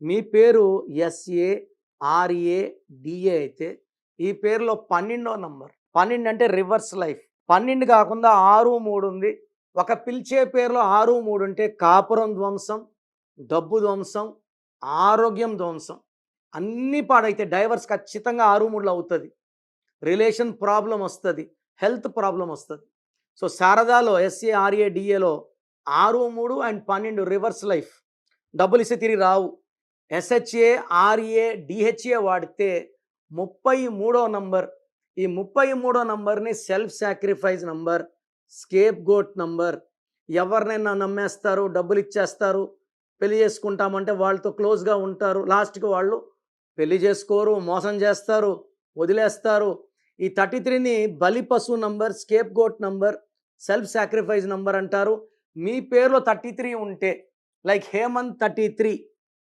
మీ పేరు SA RA DA అయితే ఈ పేరులో 12వ నంబర్ 12 అంటే రివర్స్ లైఫ్. 12 కాకుండా 6, 3 ఉంది. ఒక పిలిచే పేరులో 6, 3 ఉంటే కాపురం ధ్వంసం, డబ్బు ధ్వంసం, ఆరోగ్యం ధ్వంసం అన్నీ పాడైతే డైవర్స్ ఖచ్చితంగా 6, 3లో అవుతుంది. రిలేషన్ ప్రాబ్లం వస్తుంది, హెల్త్ ప్రాబ్లం వస్తుంది. సో శారదాలో ఎస్ఏ ఆర్ఏ డిఏలో 6, 3 అండ్ 12 రివర్స్ లైఫ్. డబ్బులు ఇస్తే తిరిగి రావు. ఎస్హెచ్ఏ ఆర్ఏ డిహెచ్ఏ వాడితే 33వ నంబర్. ఈ 33వ నంబర్ని self sacrifice number, scapegoat number. ఎవరినైనా నమ్మేస్తారు, డబ్బులు ఇచ్చేస్తారు, పెళ్లి చేసుకుంటామంటే వాళ్ళతో క్లోజ్గా ఉంటారు, లాస్ట్కి వాళ్ళు పెళ్లి చేసుకోరు, మోసం చేస్తారు, వదిలేస్తారు. ఈ 33ని బలి పశువు number, scapegoat number, self sacrifice number అంటారు. మీ పేరులో 33 ఉంటే లైక్ హేమంత్ 33,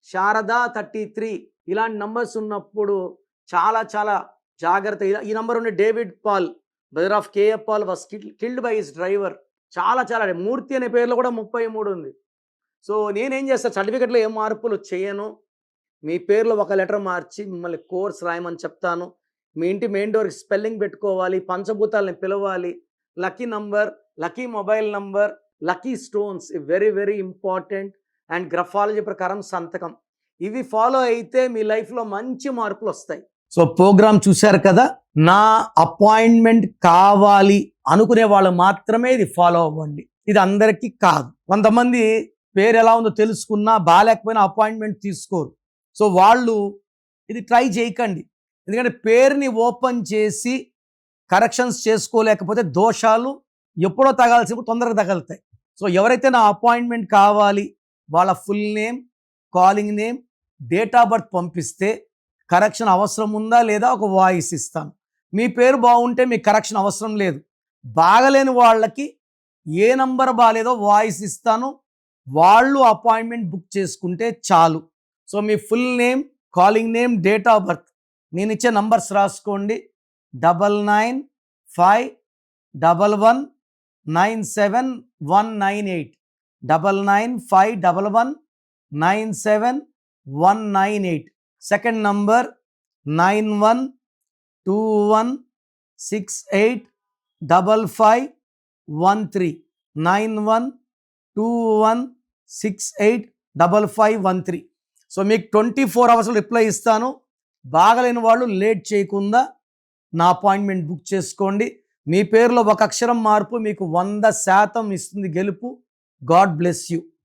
శారదా 33 ఇలాంటి నంబర్స్ ఉన్నప్పుడు చాలా చాలా జాగ్రత్త. ఈ నంబర్ ఉండే David Paul, brother of KF Paul, was killed by his driver. చాలా చాలా మూర్తి అనే పేరులో కూడా 33 ఉంది. సో నేనేం చేస్తాను, సర్టిఫికెట్లో ఏం మార్పులు చేయను. మీ పేరులో ఒక లెటర్ మార్చి మిమ్మల్ని కోర్స్ రాయమని చెప్తాను. మీ ఇంటి మెయిన్ డోర్కి స్పెల్లింగ్ పెట్టుకోవాలి, పంచభూతాలని పిలవాలి, lucky number, lucky mobile number, lucky stones very very important, and graphology ప్రకారం సంతకం. ఇవి ఫాలో అయితే మీ లైఫ్లో మంచి మార్పులు వస్తాయి. సో ప్రోగ్రామ్ చూశారు కదా. నా అపాయింట్మెంట్ కావాలి అనుకునే వాళ్ళు మాత్రమే ఇది ఫాలో అవ్వండి. ఇది అందరికీ కాదు. కొంతమంది పేరు ఎలా ఉందో తెలుసుకున్నా బాగాలేకపోయినా అపాయింట్మెంట్ తీసుకోరు. సో వాళ్ళు ఇది ట్రై చేయకండి. ఎందుకంటే పేరుని ఓపెన్ చేసి కరెక్షన్స్ చేసుకోలేకపోతే దోషాలు ఎప్పుడో తగాల్సినప్పుడు తొందరగా తగలుతాయి. సో ఎవరైతే నా అపాయింట్మెంట్ కావాలి వాళ్ళ full name, calling name, date of birth పంపిస్తే కరెక్షన్ అవసరం ఉందా లేదా ఒక వాయిస్ ఇస్తాను. మీ పేరు బాగుంటే మీకు కరెక్షన్ అవసరం లేదు. బాగలేని వాళ్ళకి ఏ నంబర్ బాగాలేదో వాయిస్ ఇస్తాను, వాళ్ళు అపాయింట్మెంట్ బుక్ చేసుకుంటే చాలు. So me full name, calling name, date of birth నేను ఇచ్చే నంబర్స్ రాసుకోండి. 9951197198, 9951197198. Second number 9121685513, 9121685513. సో మీకు 24 అవర్స్లో రిప్లై ఇస్తాను. బాగలేని వాళ్ళు లేట్ చేయకుండా నా అపాయింట్మెంట్ బుక్ చేసుకోండి. మీ పేరులో ఒక అక్షరం మార్పు మీకు 100% ఇస్తుంది గెలుపు. God bless you.